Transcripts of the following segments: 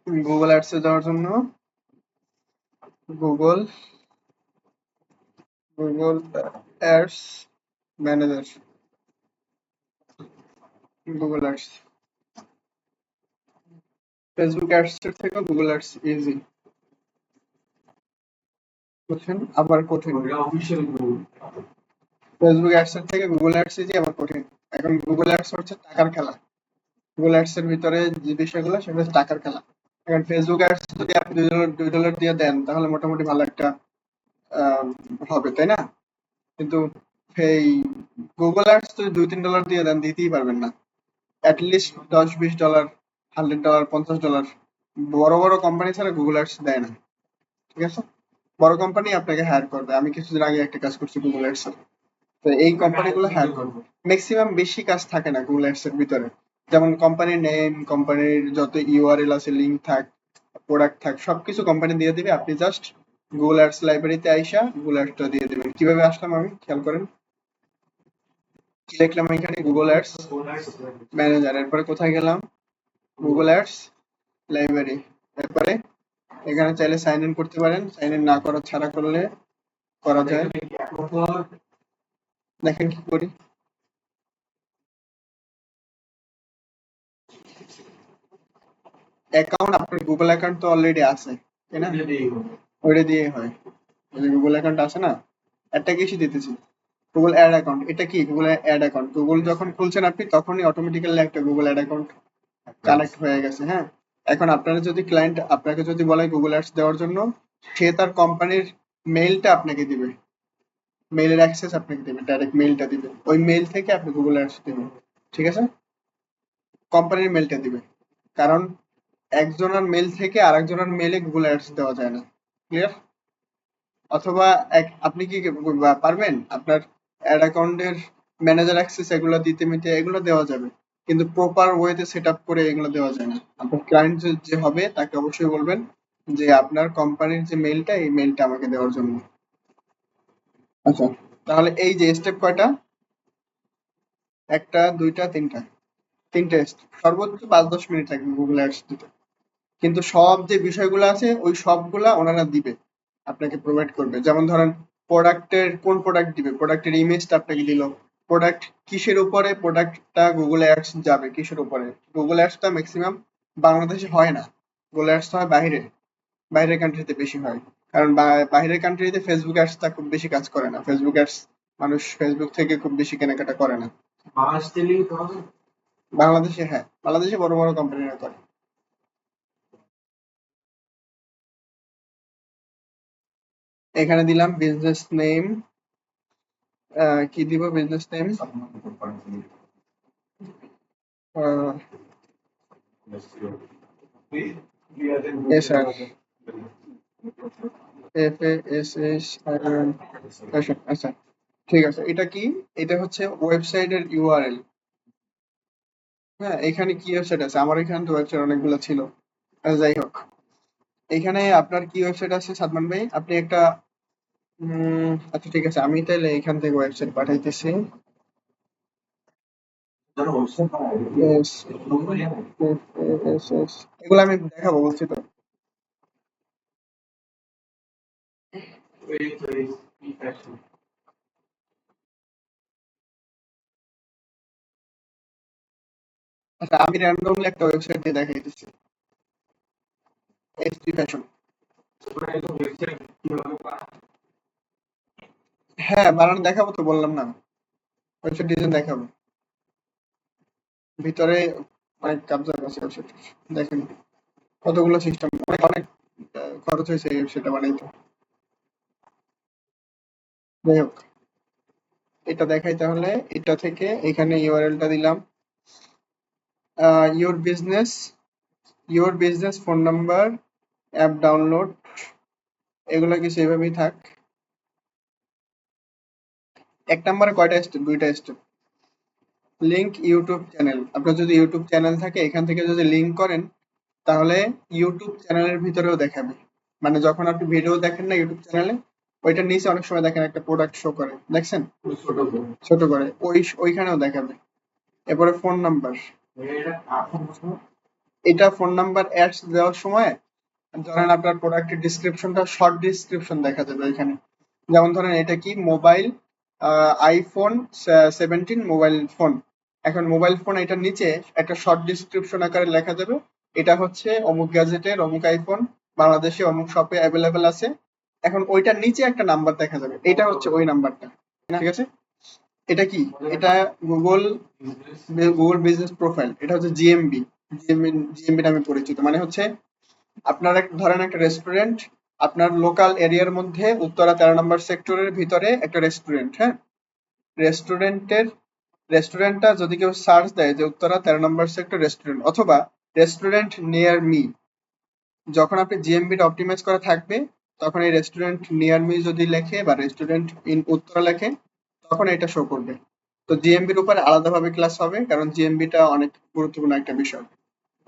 Google অ্যাডসে যাওয়ার জন্য Google Google ads manager, Google ads. Facebook ads এর থেকে গুগল অ্যাডস ইজি, বুঝছেন? আবার কঠিন। ফেসবুক অ্যাডস এর থেকে গুগল অ্যাডস ইজি, আবার কঠিন। এখন গুগল অ্যাডস হচ্ছে টাকার খেলা। গুগল অ্যাডস এর ভিতরে যে বিষয়গুলো সেগুলো হচ্ছে টাকার খেলা। এখন ফেসবুক অ্যাডস যদি আপনি $2 দিয়ে দেন তাহলে মোটামুটি ভালো একটা আহ, হবে, তাই না? কিন্তু এই গুগল অ্যাডস যদি $2-3 দিয়ে দেন, দিতেই পারবেন না। অ্যাটলিস্ট $10-20, $100, $50। বড় বড় কোম্পানি ছাড়া গুগল অ্যাডস দেয় না, ঠিক আছে? বড় কোম্পানি আপনাকে হায়ার করবে। আমি কিছুদিন আগে একটা কাজ করছি গুগল অ্যাডস এর, তো এই কোম্পানিগুলো হায়ার করবে। ম্যাক্সিমাম বেশি কাজ থাকে না গুগল অ্যাডস এর ভিতরে, যেমন কোম্পানির নেম, কোম্পানির যত ইউআরএল আছে, লিঙ্ক থাক, প্রোডাক্ট থাক, সবকিছু কোম্পানি দিয়ে দিবে। আপনি জাস্ট গুগল অ্যাডস লাইব্রেরিতে আইসা গুগল অ্যাডসটা দিয়ে দিবেন। কিভাবে আসলাম আমি, খেয়াল করেন। কি লিখলাম এখানে, গুগল অ্যাডস ম্যানেজার, এরপরে কোথায় গেলাম, গুগল অ্যাডস লাইব্রেরি। এরপরে এখানে চাইলে সাইন ইন করতে পারেন, সাইন ইন না করা ছাড়া করলে করা যায়। দেখেন কি করি। অ্যাকাউন্ট, আপনার গুগল অ্যাকাউন্ট তো অলরেডি আছে, তাই না? ওইটা দিয়ে হয়। গুগল অ্যাকাউন্ট আছে না, একটা কিছু দিতেছি, গুগল অ্যাড অ্যাকাউন্ট। এটা কি, গুগল অ্যাড অ্যাকাউন্ট। গুগল যখন খুলছেন আপনি, তখনই অটোমেটিক্যালি একটা গুগল অ্যাড অ্যাকাউন্ট কানেক্ট হয়ে গেছে, হ্যাঁ। এখন আপনারা যদি ক্লায়েন্ট আপনাকে যদি বলে গুগল অ্যাডস দেওয়ার জন্য, সে তার কোম্পানির মেইলটা আপনাকে দিবে, মেইলের অ্যাক্সেস আপনাকে দিবে, ডাইরেক্ট মেইলটা দিবে। ওই মেইল থেকে আপনি গুগল অ্যাডস দিবেন, ঠিক আছে? কোম্পানির মেইলটা দিবে, কারণ একজনের মেইল থেকে আরেকজনের মেইলে গুগল অ্যাডস দেওয়া যায় না। ক্লিয়ার? অথবা আপনি কি পারবেন আপনার অ্যাড অ্যাকাউন্টের ম্যানেজার অ্যাক্সেস এগুলো দিতে মিতে এগুলো দেওয়া যাবে, কিন্তু প্রপার ওয়েতে সেট আপ করে এগুলো দেওয়া যায় না। আপনার ক্লায়েন্ট যে হবে তাকে অবশ্যই বলবেন যে আপনার কোম্পানির যে মেইলটা, এই মেইলটা আমাকে দেওয়ার জন্য। আচ্ছা, তাহলে এই যে স্টেপ কয়টা, একটা, দুইটা, তিনটা, তিনটে step। সর্বোচ্চ 5-10 মিনিট লাগবে গুগল অ্যাডস দিতে। কিন্তু সব যে বিষয়গুলো আছে ওই সবগুলা ওনারা দিবে, আপনাকে প্রোভাইড করবে। যেমন ধরেন, প্রোডাক্টের কোন প্রোডাক্ট দিবে, প্রোডাক্টের ইমেজটা আপনাকে দিল, প্রোডাক্ট কিসের উপরে প্রোডাক্টটা গুগল অ্যাডস যাবে, কিসের উপরে। গুগল অ্যাডসটা ম্যাক্সিমাম বাংলাদেশে হয় না, গুগল অ্যাডস হয় বাইরে, বাইরের কান্ট্রিতে বেশি হয়। কারণ বাইরের কান্ট্রিতে ফেসবুক অ্যাডসটা খুব বেশি কাজ করে না। ফেসবুক অ্যাডস মানুষ ফেসবুক থেকে খুব বেশি কেনাকাটা করে না। বাংলাদেশে, হ্যাঁ, বাংলাদেশে বড় বড় কোম্পানিরা করে। এখানে দিলাম বিজনেস নেম, কি দিব business name, S R F A S S R N fashion. আচ্ছা, ঠিক আছে। এটা কি, এটা হচ্ছে ওয়েবসাইটের ইউআরএল। হ্যাঁ, এখানে কি ওয়েবসাইট আছে, আমার এখানে তো ওয়েবসাইট অনেকগুলো ছিল। যাই হোক, এখানে আপনার কি ওয়েবসাইট আছে সাদমান ভাই, আপনি একটা আচ্ছা ঠিক আছে, আমি তাহলে এখান থেকে ওয়েবসাইট পাঠাইতেছি। Yes, yes, এগুলো আমি দেখাবো বলছি তো। আচ্ছা, আমি র্যান্ডমলি একটা ওয়েবসাইট দিয়ে দেখাইতেছি, এসটি ফ্যাশন। হ্যাঁ, বানানো দেখাবো তো, বললাম না, ওয়েবসাইট ডিজাইন দেখাবো। ভিতরে অনেক কাবজা আছে ওয়েবসাইট, দেখেন কতগুলো সিস্টেম, অনেক অনেক খরচ হয়েছে এই ওয়েবসাইটটা বানাইতে। যাই হোক, এটা দেখাই তাহলে। এটা থেকে এখানে ইউআরএলটা দিলাম, your business, phone number, app download, এগুলো কি সেভাবেই থাক। এক নম্বরে কয়টা স্টেপ, দুইটা স্টেপ। লিংক ইউটিউব চ্যানেল, আপনার যদি ইউটিউব চ্যানেল থাকে এখান থেকে যদি লিংক করেন তাহলে ইউটিউব চ্যানেলের ভিতরেও দেখাবে। মানে যখন আপনি ভিডিও দেখেন না ইউটিউব চ্যানেলে, ওইটার নিচে অনেক সময় দেখেন একটা প্রোডাক্ট শো করে, দেখছেন? ছোট করে ওইখানেও দেখাবে। এরপরে ফোন নাম্বার, এটা ফোন নাম্বার অ্যাডস দেওয়ার সময় ধরেন আপনার প্রোডাক্টের ডিসক্রিপশনটা শর্ট ডিসক্রিপশন দেখা যাবে এখানে। যেমন ধরেন এটা কি মোবাইল আইফোন 17 মোবাইল ফোন। এখন মোবাইল ফোন এটার নিচে একটা শর্ট ডিসক্রিপশন আকারে লেখা যাবে এটা হচ্ছে অমুক গ্যাজেটের অমুক আইফোন, বাংলাদেশে অমুক শপে অ্যাভেলেবেল আছে। এখন ওইটার নিচে একটা নাম্বার দেখা যাবে, এটা হচ্ছে ওই নাম্বারটা। ঠিক আছে, এটা কি, এটা গুগল গুগল বিজনেস প্রোফাইল, এটা হচ্ছে জিএমবি। জিএমবি নামে পরিচিত, মানে হচ্ছে আপনার ধরেন একটা রেস্টুরেন্ট, আপনার লোকাল এরিয়ার মধ্যে উত্তরা 13 নম্বর সেক্টরের ভিতরে একটা রেস্টুরেন্ট, হ্যাঁ, রেস্টুরেন্টের রেস্টুরেন্টটা যদি কেউ সার্চ দেয় যে উত্তরা 13 নম্বর সেক্টর রেস্টুরেন্ট অথবা রেস্টুরেন্ট নিয়ার মি, যখন আপনি জিএমবিটা অপটিমাইজ করা থাকবে তখন এই রেস্টুরেন্ট নিয়ার মি যদি লেখে বা রেস্টুরেন্ট ইন উত্তরা লেখে তখন এটা শো করবে। তো জিএমবির উপরে আলাদাভাবে ক্লাস হবে, কারণ জিএমবিটা অনেক গুরুত্বপূর্ণ একটা বিষয়,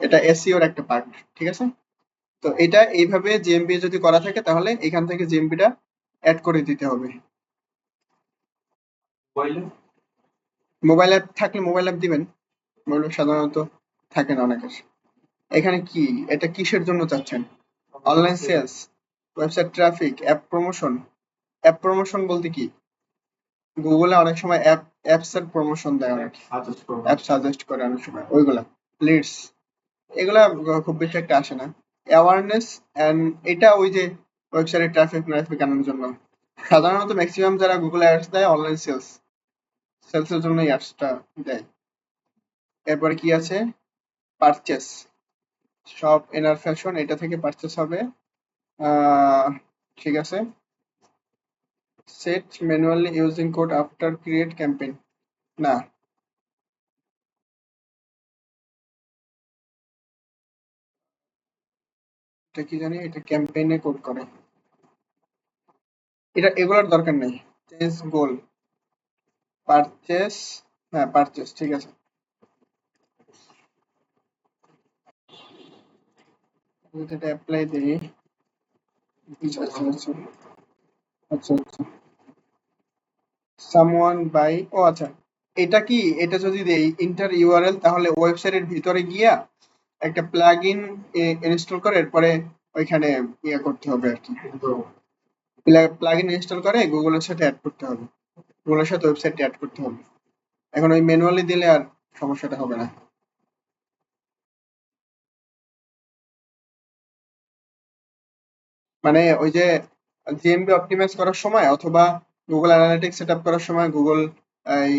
এটা এসইওর একটা পার্ট। ঠিক আছে, তো এটা এইভাবে জিএমবি যদি করা থাকে তাহলে এখান থেকে জিএমবিটা অ্যাড করে দিতে হবে। মোবাইল অ্যাপ থাকলে মোবাইল অ্যাপ দিবেন, মোবাইল অ্যাপ সাধারণত থাকে না অনেকের। এখানে কি, এটা কিসের জন্য চাচ্ছেন? Online sales, website traffic, app promotion. App promotion বলতে কি, গুগলে অনেক সময় অ্যাপস এর প্রমোশন দেয়, অনেক অ্যাপ সাজেস্ট করে অনেক সময়, ওইগুলা লিডস, এগুলা খুব বেশি একটা আসে না। অ্যাওয়ারনেস এন্ড এটা ওই যে ওয়েবসাইটে ট্রাফিক আনার জন্য। সাধারণত ম্যাক্সিমাম যারা গুগল অ্যাডস দেয় অনলাইন সেলসের জন্য এই অ্যাডসটা দেয়। এরপরে কি আছে, পারচেস, শপ এনার ফ্যাশন, এটা থেকে পারচেস হবে। ঠিক আছে, set manually using code after create campaign, না, এটা কি জানি, এটা ক্যাম্পেইনে কোড করে, এটা এগুলোর দরকার নেই। চেঞ্জ গোল, পারচেস, হ্যাঁ পারচেস, ঠিক আছে। যদি এটা অ্যাপ্লাই দিই, আচ্ছা আচ্ছা আচ্ছা আচ্ছা আচ্ছা, সামওয়ান বাই, ও আচ্ছা, এটা কি, এটা যদি দেই ইন্টার ইউআরএল তাহলে ওয়েবসাইটের ভিতরে গিয়া একটা প্লাগইন ইনস্টল করে এরপরে ওইখানে ইয়ে করতে হবে আর কি, প্লাগইন ইনস্টল করে গুগলের সাথে অ্যাড করতে হবে, গুগলের সাথে ওয়েবসাইটে অ্যাড করতে হবে। এখন ওই ম্যানুয়ালি দিলে আর সমস্যাটা হবে না। মানে ওই যে জিএমবি অপটিমাইজ করার সময় অথবা গুগল অ্যানালিটিক্স সেটআপ করার সময় এই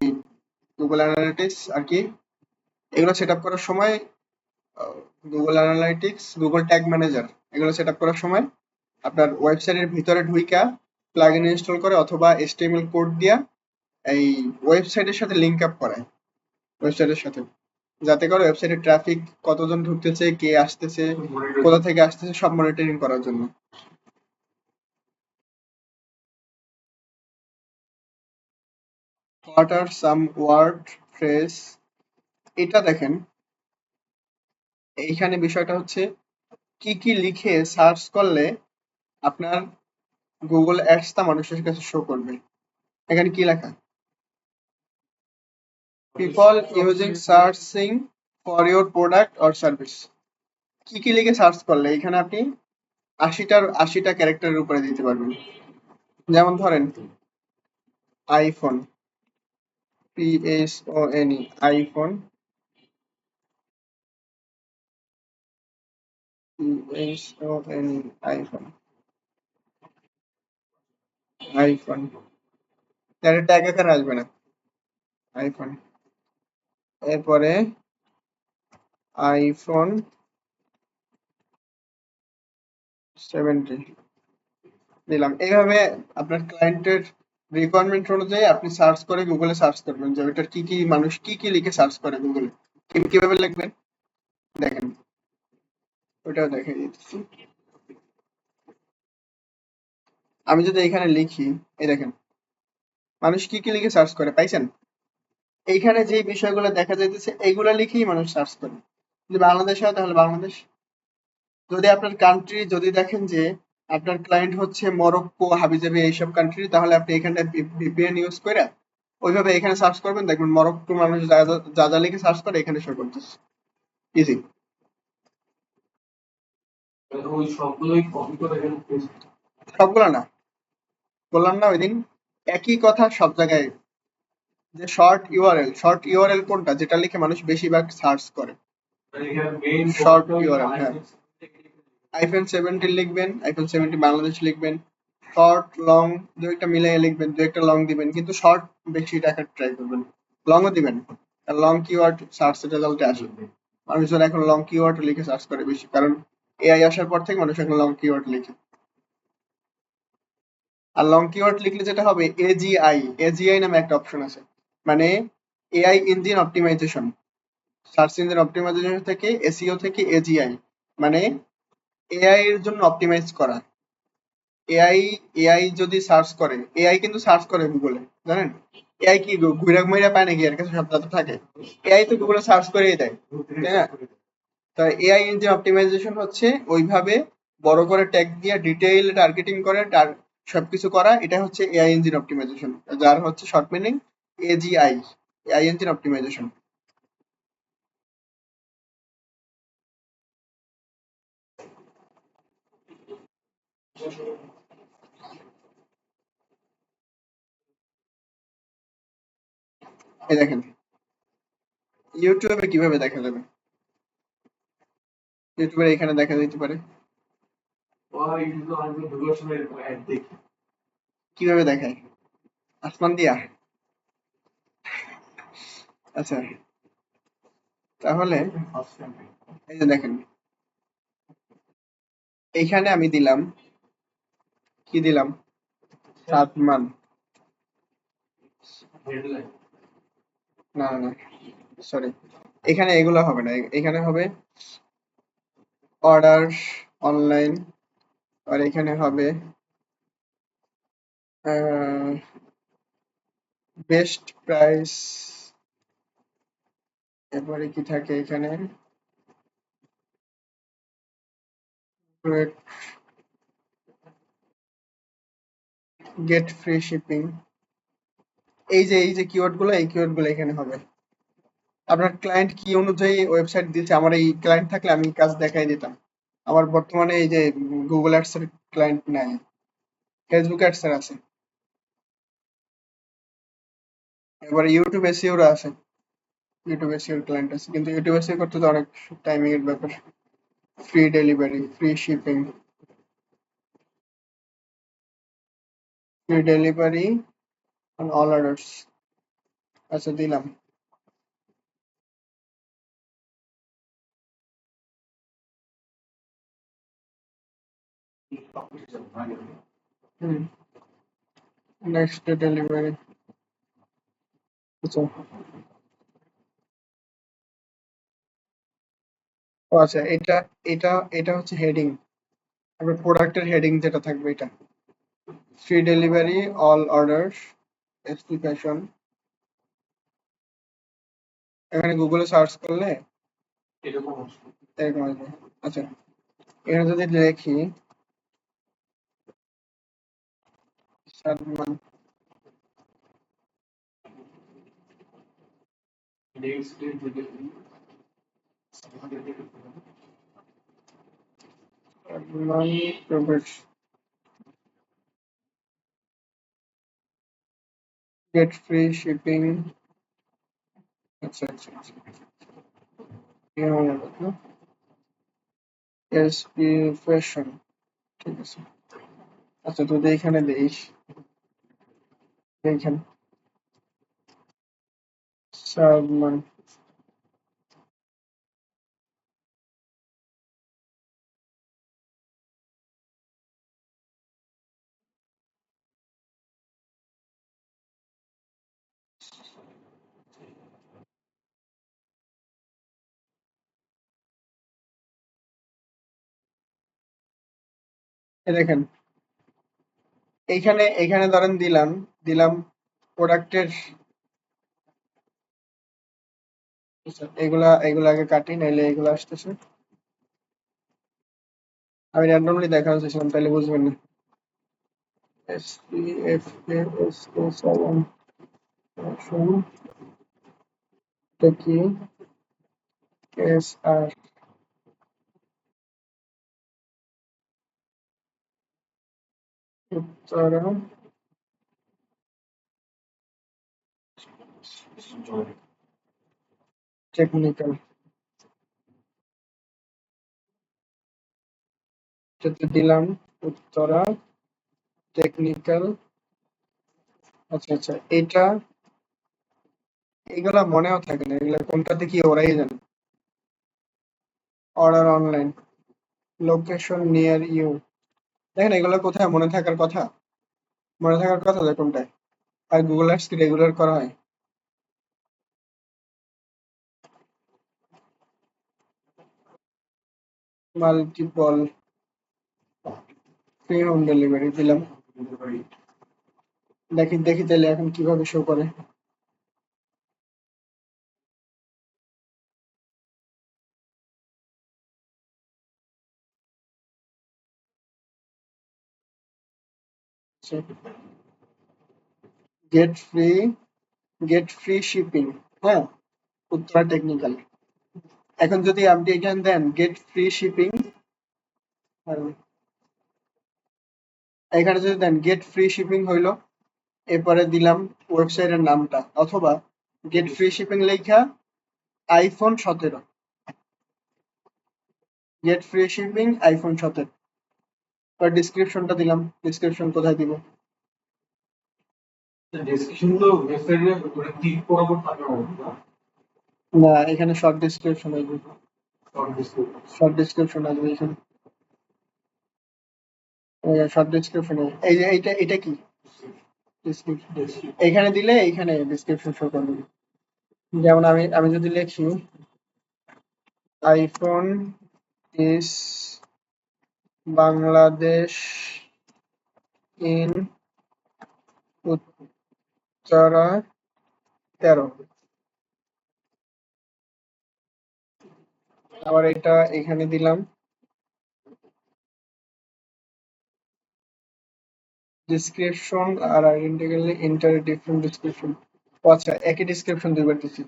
গুগল অ্যানালিটিক্স আর কি, এগুলো সেটআপ করার সময় Google analytics, Google tag manager, এগুলো সেটআপ করার সময় আপনার ওয়েবসাইটের ভিতরে ঢুইকা প্লাগইন ইনস্টল করে অথবা এইচটিএমএল কোড দিয়া এই ওয়েবসাইটের সাথে লিংক আপ করায়, ওয়েবসাইটের সাথে, যাতে করে ওয়েবসাইটের ট্রাফিক কতজন ঢুকতেছে, কে আসতেছে, কোথা থেকে আসতেছে, সব মনিটরিং করার জন্য। What are some word phrase, এটা দেখেন, এইখানে বিষয়টা হচ্ছে কি কি লিখে সার্চ করলে আপনার গুগল অ্যাডসটা মানুষের কাছে শো করবে। এখানে কি লেখা, people using searching for your product or service, কি কি লিখে সার্চ করলে এখানে আপনি 80টা ক্যারেক্টারের উপরে দিতে পারবেন। যেমন ধরেন iPhone, PHONE, iPhone, PHONE, iPhone, iPhone, এটা ট্যাগ আকারে আসবে না, আইফোন। এরপরে আইফোন 70 দিলাম। এইভাবে আপনার ক্লায়েন্টের রিকোয়ারমেন্ট অনুযায়ী আপনি সার্চ করে গুগলে সার্চ করবেন যে ওইটার কি কি মানুষ কি কি লিখে সার্চ করে গুগলে, কিভাবে লিখবেন দেখেন, ওইটাও দেখাই দিচ্ছি। আমি যদি এখানে লিখি, এই দেখেন মানুষ কি কি লিখে সার্চ করে, পাইছেন? এইখানে যে বিষয়গুলো দেখা যাইতেছে এইগুলা লিখেই মানুষ সার্চ করে। যদি বাংলাদেশ হয় তাহলে বাংলাদেশ, যদি আপনার কান্ট্রি যদি দেখেন যে আপনার ক্লায়েন্ট হচ্ছে মরক্কো, হাবিজাবি এইসব কান্ট্রি, তাহলে আপনি এখানে ভিপিএন ইউজ করে ওইভাবে এখানে সার্চ করবেন, দেখবেন মরক্কো মানুষ যা যা লিখে সার্চ করে এখানে শো করতেছে, ইজি। সবগুলো না, বললাম না ওই দিন একই কথা সব জায়গায়, যে শর্ট ইউআরএল কোনটা যেটা লিখে মানুষ বেশিরভাগ সার্চ করে? শর্ট ইউআরএল, হ্যাঁ। -17 লিখবেন, -17 বাংলাদেশ লিখবেন, শর্ট লং দু একটা মিলিয়ে লিখবেন, দু একটা লং দিবেন, কিন্তু শর্ট বেশি টাকা ট্রাই করবেন, লংও দিবেন। আর লং কিওয়ার্ড সার্চ রেজাল্টে আসে, মানুষজন এখন লং কিওয়ার্ড লিখে সার্চ করে বেশি, কারণ এআই আসার পর থেকে মানুষ এখন লং কিওয়ার্ড লিখে। আর লং কিওয়ার্ড লিখলে যেটা হবে, এজিআই নামে একটা অপশন আছে, মানে AI engine optimization, search engine optimization থেকে এসইও থেকে এজিআই, মানে এআই এর জন্য অপটিমাইজ করা। এআই এআই যদি সার্চ করে, এআই কিন্তু সার্চ করে গুগলে, জানেন? এআই কি ঘুরা মুইরা পায় নাকি, এর কাছে সব ডাটা থাকে? এআই তো গুগলে সার্চ করেই দেয়, তাই না? তো এআই ইঞ্জিন অপটিমাইজেশন হচ্ছে ওইভাবে বড় করে ট্যাগ দিয়ে ডিটেইল টার্গেটিং করে সবকিছু করা, এটা হচ্ছে এআই ইঞ্জিন অপটিমাইজেশন, যার হচ্ছে short meaning AGI, AI engine optimization. এই দেখেন ইউটিউবে কিভাবে দেখা যাবে, ইউটিউবের এখানে দেখা যেতে পারে। কিভাবে দেখায়? আসমান দিয়া? আচ্ছা, তাহলে এই যে দেখেন, এইখানে আমি দিলাম, কি দিলাম? সাদমান, না না সরি, এখানে এগুলো হবে না, এখানে হবে অর্ডার অনলাইন, আর এখানে হবে বেস্ট প্রাইস, এরপরে কি থাকে এখানে, গেট ফ্রি শিপিং। এই যে কিওয়ার্ড গুলো, এই কিওয়ার্ড গুলো এখানে হবে। আপনার ক্লায়েন্ট কি অনুযায়ী ওয়েবসাইট দিচ্ছে, আমার এই ক্লায়েন্ট থাকলে আমি কাজ দেখাই দিতাম। আমার বর্তমানে এই যে গুগল অ্যাডস এর ক্লায়েন্ট নাই, ফেসবুক অ্যাডস এর আছে, এবারে ইউটিউব এসইও আছে, ইউটিউব এসইও ক্লায়েন্ট আছে, কিন্তু ইউটিউব এসইও করতে তো অনেক টাইমিং এর ব্যাপার। Free delivery, free shipping, free delivery on all orders, আচ্ছা দিলাম। হুম, নেক্সট ডে ডেলিভারি, আচ্ছা। ও আচ্ছা, এটা এটা হচ্ছে হেডিং, তারপর প্রোডাক্টের হেডিং যেটা থাকবে এটা, free delivery all orders SP fashion, এখানে গুগলে সার্চ করলে এরকম আসবে। আচ্ছা, এখানে যদি লিখি সালমান, সালমান প্রবেশ, গেট ফ্রি শিপিং, আচ্ছা আচ্ছা আচ্ছা, এসপি ফ্যাশন, ঠিক আছে। আচ্ছা, যদি এখানে দেই, এইখানে সালমান, এই দেখেন এইখানে, এইখানে ধরেন দিলাম, দিলাম প্রোডাক্টের, এগুলা এগুলা আগে কাটি, নাইলে এগুলা আসতেছে, আমি র্যান্ডমলি দেখানোর চেয়েছিলাম, তাহলে বুঝবেন না। S P F K S K Salman fashion, এটা কি এস আর, উত্তরা টেকনিক্যাল, এটাতে দিলাম উত্তরা টেকনিক্যাল। আচ্ছা আচ্ছা, এটা এগুলা মনেও থাকে না, এগুলা কোনটাতে কি ওরাই জানে। Order online, location near you, দেখেন এগুলো কোথায় মনে থাকার কথা, মনে থাকার কথা যে কোনটায়। আর গুগল অ্যাডস কি রেগুলার করা হয়? মাল্টিপল, ফ্রি হোম ডেলিভারি দিলাম। দেখি দেখি তাহলে এখন কিভাবে শো করে। Gate free, gate free shipping, হ্যাঁ, উত্তরা টেকনিক্যাল। এখন যদি আপনি এখানে দেন গেট ফ্রি শিপিং, আর এখানে যদি দেন গেট ফ্রি শিপিং হইলো, এরপরে দিলাম ওয়েবসাইটের নামটা, অথবা গেট ফ্রি শিপিং লেখা iPhone 17, gate free shipping iPhone 17। আর ডিসক্রিপশনটা দিলাম, ডিসক্রিপশন কোথায় দিব? ডেসক্রিপশন তো ওয়েবসাইটে ওটা ক্লিক করার পর থাকে না? না, এখানে শর্ট ডিসক্রিপশন আসবে, শর্ট ডেসক্রিপশন। শর্ট ডিসক্রিপশন আসবে এখানে, শর্ট ডিসক্রিপশন। এই যে এইটা, এটা কি ডিসক্রিপশন? এখানে দিলে এইখানে ডিসক্রিপশন শো করবে। যেমন আমি আমি যদি লিখি iPhone is Bangladesh in Uttara 13, আবার এটা এখানে দিলাম ডিসক্রিপশন, আর আইডেন্টিক্যালি ইন্টার ডিফারেন্ট ডিসক্রিপশন। আচ্ছা, একই ডিসক্রিপশন দুইবার দিচ্ছি।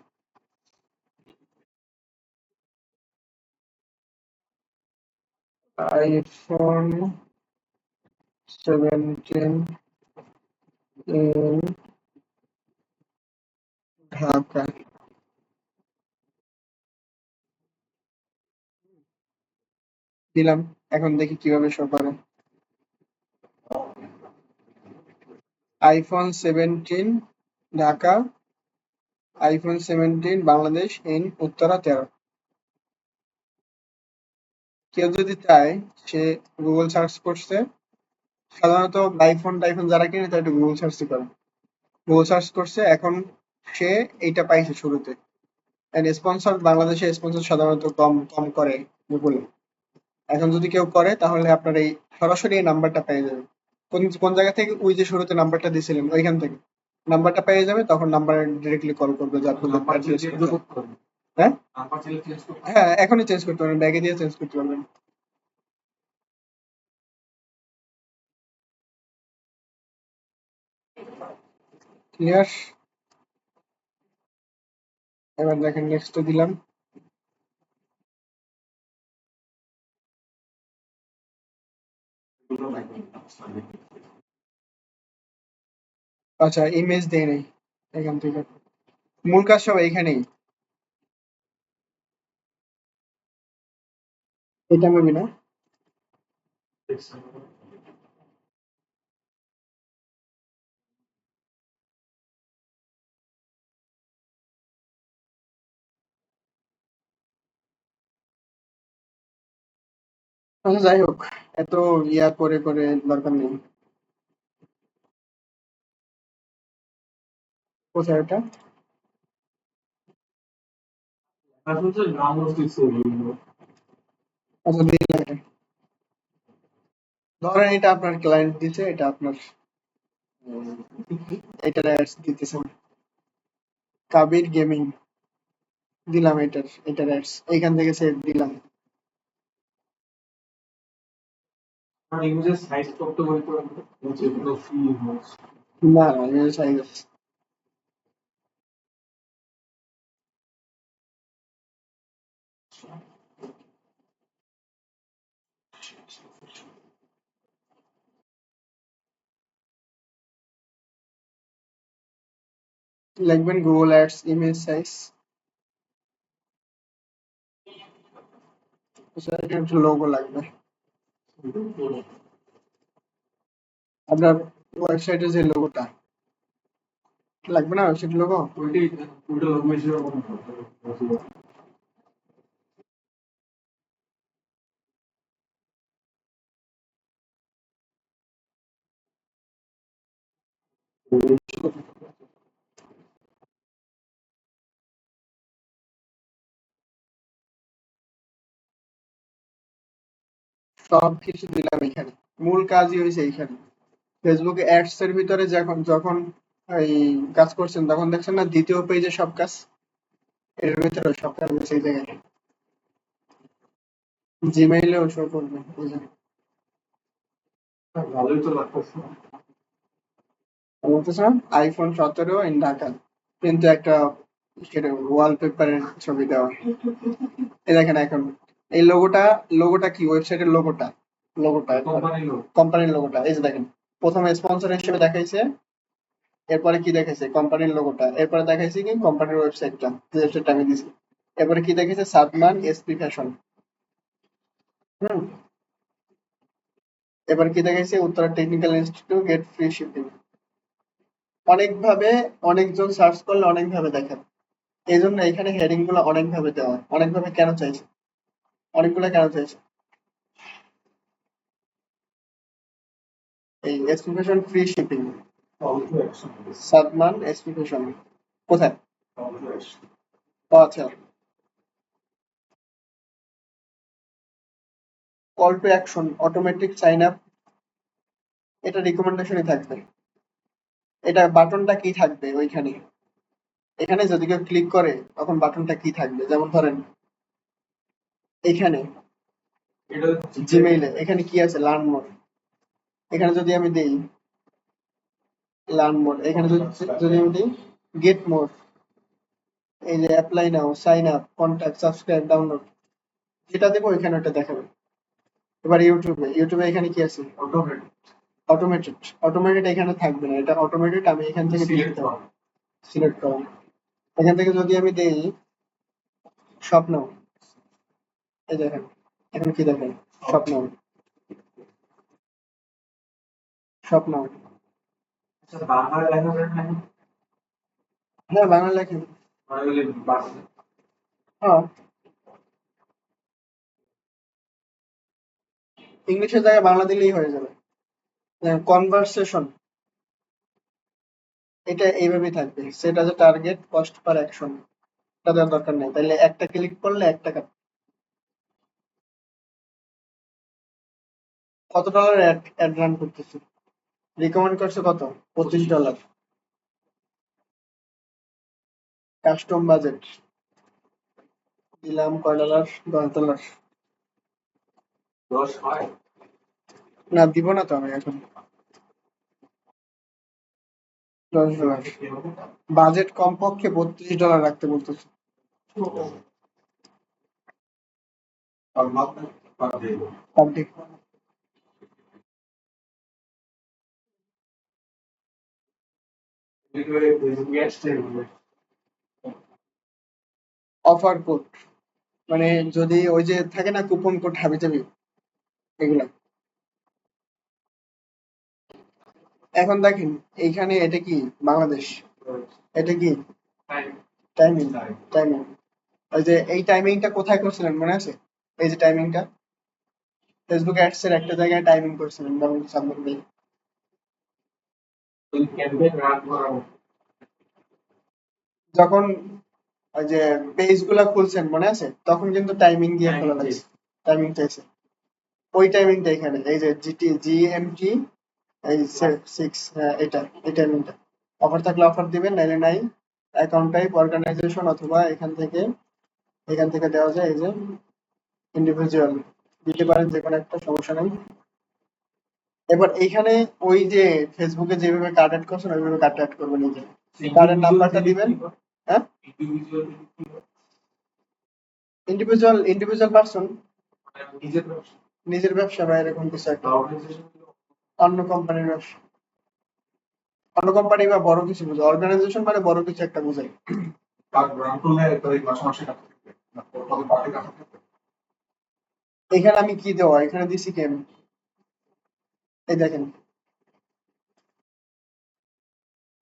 iPhone 17 in ঢাকা, দিলাম। এখন দেখি কিভাবে শো করে। iPhone 17 Dhaka, iPhone 17 Bangladesh in Uttara 13। কেউ যদি চায়, সে গুগল সার্চ করছে, সাধারণত আইফোন টাইফোন যারা কিনে তারা একটু গুগল সার্চ করে, গুগল সার্চ করছে, এখন সে এইটা পাইছে শুরুতে। স্পন্সর, বাংলাদেশে স্পন্সর সাধারণত কম কম করে গুগলে। এখন যদি কেউ করে তাহলে আপনার এই সরাসরি এই নাম্বারটা পেয়ে যাবে। কোন কোন জায়গা থেকে ওই যে শুরুতে নাম্বারটা দিয়েছিলেন ওইখান থেকে নাম্বারটা পেয়ে যাবে, তখন নাম্বারে ডিরেক্টলি কল করবে যে আপনাদের নাম্বার অ্যাড্রেস চেঞ্জ কোথায়। করতে হবে। হ্যাঁ, নাম্বার চেঞ্জ করতে হবে। হ্যাঁ, এখনই চেঞ্জ করতে পারবেন, ব্যাগে দিয়ে চেঞ্জ করতে পারবেন। ক্লিয়ার? এবার দেখেন নেক্সট দিলাম। আচ্ছা, ইমেজ দেয় নাই এখান থেকে, মূল কাজ সব এইখানেই। এটা মেবি না। আচ্ছা, যাই হোক, এত ইয়া করে করে দরকার নেই। কোথায় ওটা? আসলে নাম হচ্ছে আচ্ছা, দিলাম এটা। ধরেন এটা আপনার ক্লায়েন্ট দিছে, এটা আপনার এটার অ্যাডস দিতেছেন, কাবির গেমিং, দিলাম এটার অ্যাডস এইখান থেকে সেভ দিলাম। আর ইউজের সাইজ করতে বলতে হচ্ছে পুরো ফ্রি ইউজ। না না, এটা সাইজ আছে। লিখবেন গুগল অ্যাডস ইমেজ সাইজ, একটা লোগো লাগবে আপনার ওয়েবসাইটের যে লোগোটা লাগবে না, ওয়েবসাইট লোগো। ওইটাই ওইটা লোক বেশি রকম সব কিছু দিলাম এখানে, মূল কাজই হয়েছে এইখানে। ফেসবুকে অ্যাডস এর ভিতরে যখন যখন এই কাজ করছেন তখন দেখছেন না দ্বিতীয় পেজে সব কাজ, এর ভিতরে সব কাজ হচ্ছে এই জায়গায়। জিমেইলেও শো করবে এই যে। ভালোই তো লাগতেছে। বলতেছে আইফোন 17 ইন ঢাকা, কিন্তু একটা সেটা ওয়ালপেপারের ছবি দেওয়া। এই দেখেন এখন এই লোগোটা, লোগোটা কি ওয়েবসাইটের লোগোটা, লোগোটা কোম্পানি লোক কোম্পানির লোগোটা। এই যে দেখেন প্রথমে স্পন্সর হিসেবে দেখাইছে, এরপরে কি দেখাইছে কোম্পানির লোগোটা, এরপরে দেখাইছে কি কোম্পানির ওয়েবসাইটটা, যে ওয়েবসাইটটা আমি দিছি। এরপরে কি দেখাইছে সাদমান এসপি ফ্যাশন। হুম, এবার কি দেখাইছে Uttara technical institute gate free shipping. অনেকভাবে অনেকজন সার্চ করলে অনেকভাবে দেখেন, এই জন্য এখানে হেডিং গুলো অনেকভাবে দেওয়া। অনেকভাবে কেন চাইছে, অনেকগুলো কেন চাইছে, এই SP fashion free shipping, Sadman SP fashion কোথায়, ও আচ্ছা। Call to action automatic sign up, এটা রিকমেন্ডেশনই থাকবে। এটা বাটনটা কি থাকবে ওইখানে, এখানে যদি কেউ ক্লিক করে তখন বাটনটা কি থাকবে, যেমন ধরেন এখানে এটা জিমেইলে এখানে কি আছে লার্ন মোর, এখানে যদি আমি দেই লার্ন মোর, এখানে যদি যদি আমি দিই গেট মোর, এই যে apply now sign up contact subscribe download, যেটা দেবো এখানে ওটা দেখাবে। এবার ইউটিউবে, ইউটিউবে এখানে কি আছে অটোমেটিক অটোমেটেড, অটোমেটেড এখানে থাকবে না, এটা অটোমেটেড আমি এখান থেকে দিয়ে সিলেক্ট দিতে করা। হবে, সিলেক্ট করা। এখান থেকে যদি আমি দেই স্বপ্ন, এই দেখেন এখন কি দেখেন স্বপ্ন, স্বপ্ন। আচ্ছা বাংলা লেখা যায় না? হ্যাঁ বাংলা লেখেন, মানে ওই বাস- হ্যাঁ ইংলিশের জায়গায় বাংলা দিলেই হয়ে যাবে। কনভারসেশন, এটা এইভাবেই থাকবে, সেটা যে টার্গেট কস্ট পার অ্যাকশন, এটা দেওয়ার দরকার নেই, তাহলে একটা ক্লিক করলে 1 টাকা। কত ডলার অ্যাড রান করতেছে, রিকমেন্ড করছে কত, $25। কাস্টম বাজেট দিলাম কয় ডলার, $10। 10 হয়। না দিব না তো আমি এখন, $10। বাজেট কমপক্ষে $32 রাখতে বলতেছে। আর মাত্র পার ডে। পাবলিক এগুলো ফেসবুক অ্যাডস এর অফার কোড, মানে যদি ওই যে থাকে না কুপন কোড হাবি জাবি এগুলা। এখন দেখেন এইখানে এটা কি বাংলাদেশ, এটা কি টাইম টাইমিং, টাইম টাইমিং। ওই যে এই টাইমিংটা কোথায় করছিলেন মনে আছে, এই যে টাইমিংটা ফেসবুক অ্যাডস এর একটা জায়গায় টাইমিং করছিলেন যেমন সামনে দিয়ে। ওই ক্যাম্পেইন রান করা যখন ওই যে পেজ গুলা খুলছেন মনে আছে তখন কিন্তু টাইমিং দিয়ে খোলা টাইম লাগছে, টাইমিং চাইছে। ওই টাইমিংটা এখানে এই যে জিএমটি এই 6, হ্যাঁ এটা এই টাইমিংটা। অফার থাকলে অফার দিবেন, নাইলে নাই। অ্যাকাউন্ট টাইপ অর্গানাইজেশন, অথবা এখান থেকে দেওয়া যায় এই যে ইন্ডিভিজুয়াল, দিতে পারেন যে কোনো একটা, সমস্যা নেই। এবার এইখানে ওই যে ফেসবুকে যেভাবে কার্ড অ্যাড করছেন ওইভাবে কার্ড অ্যাড করবেন, এই যে কার্ডের নাম্বারটা দিবেন। হ্যাঁ ইন্ডিভিজুয়াল ইন্ডিভিজুয়াল, ইন্ডিভিজুয়াল পারসন, নিজের নিজের ব্যবসা বা এরকম কিছু একটা, অর্গানাইজেশন অন্য কোম্পানির ব্যবসা, অন্য কোম্পানি বা বড় কিছু বোঝায়, অর্গানাইজেশন মানে বড় কিছু একটা বোঝায়। কাজ রান করলে তাদের মাসে মাসে কাজ থাকবে না তাদের পার্টি কাজ থাকবে। এখানে আমি কি দেওয়া, এখানে দিছি কি আমি, এই দেখেন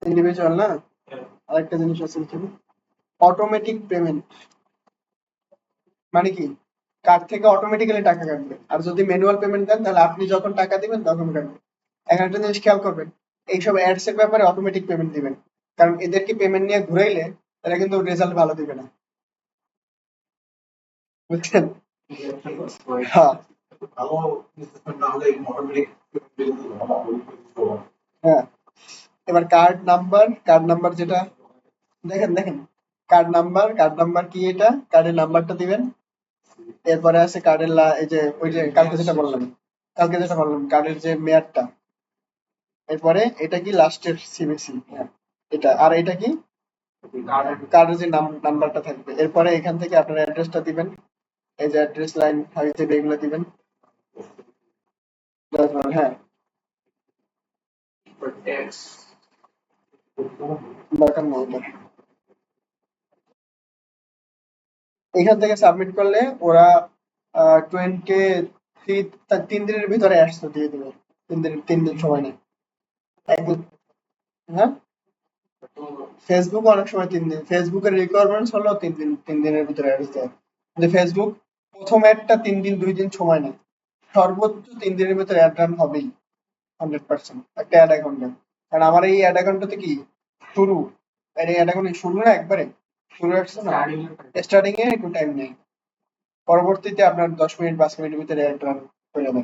ইন্ডিভিজুয়াল না, আরেকটা জিনিস আছে এখানে অটোমেটিক পেমেন্ট, মানে কি কার্ড থেকে অটোমেটিক্যালি টাকা কাটবে, আর যদি ম্যানুয়াল পেমেন্ট দেন তাহলে আপনি যখন টাকা দিবেন তখন কাটবে। এখন একটা জিনিস খেয়াল করবেন, এইসব অ্যাডস এর ব্যাপারে অটোমেটিক পেমেন্ট দিবেন, কারণ এদেরকে পেমেন্ট নিয়ে ঘুরাইলে তারা কিন্তু রেজাল্ট ভালো দিবে না, বুঝছেন? হ্যাঁ ভালো বিজনেসম্যান না হলে অটোমেটিক হ্যাঁ। এবার কার্ড নাম্বার যেটা, দেখেন দেখেন কার্ড নাম্বার কি, এটা কার্ডের নাম্বারটা দিবেন। এরপরে আছে কার্ডের এই যে ওই যে কালকে যেটা বললাম কার্ডের যে মেয়াদটা। এরপরে এটা কি লাস্টের সিভিসি, হ্যাঁ এটা, আর এটা কি কার্ডের যে নাম্বারটা থাকবে। এরপরে এখান থেকে আপনার অ্যাড্রেসটা দিবেন, এই যে অ্যাড্রেস লাইন হাইতে এগুলো দিবেন। তারপর হ্যাঁ ট্যাক্স দরকার নেই এটা। এখান থেকে সাবমিট করলে ওরা 3 দিনের ভিতরে আসতো দিয়ে দেবে, 3 দিন সময় নেই। হ্যাঁ ফেসবুক অনেক সময় 3 দিন, ফেসবুকের রিকোয়ারমেন্টস হলো 3 দিন, 3 দিনের ভিতরে অ্যাড দেয়। কিন্তু ফেসবুক প্রথম অ্যাডটা 3 দিন 2 দিন সময় নেয়, সর্বোচ্চ 3 দিনের ভিতরে অ্যাড রান হবেই 100% একটা অ্যাড অ্যাকাউন্টে। কারণ আমার এই অ্যাড অ্যাকাউন্টটাতে কি শুরু, এই অ্যাড অ্যাকাউন্টে শুরু না একবারে শুরু আসছে না, স্টার্টিং এ একটু টাইম নেই, পরবর্তীতে আপনার 10 মিনিট 5 মিনিটের ভিতরে অ্যাড রান হয়ে যাবে।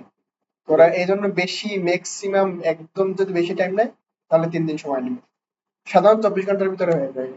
ওরা এই জন্য বেশি ম্যাক্সিমাম একদম যদি বেশি টাইম নেয় তাহলে 3 দিন সময় নেবে, সাধারণত 24 ঘন্টার ভিতরে হয়ে যায়।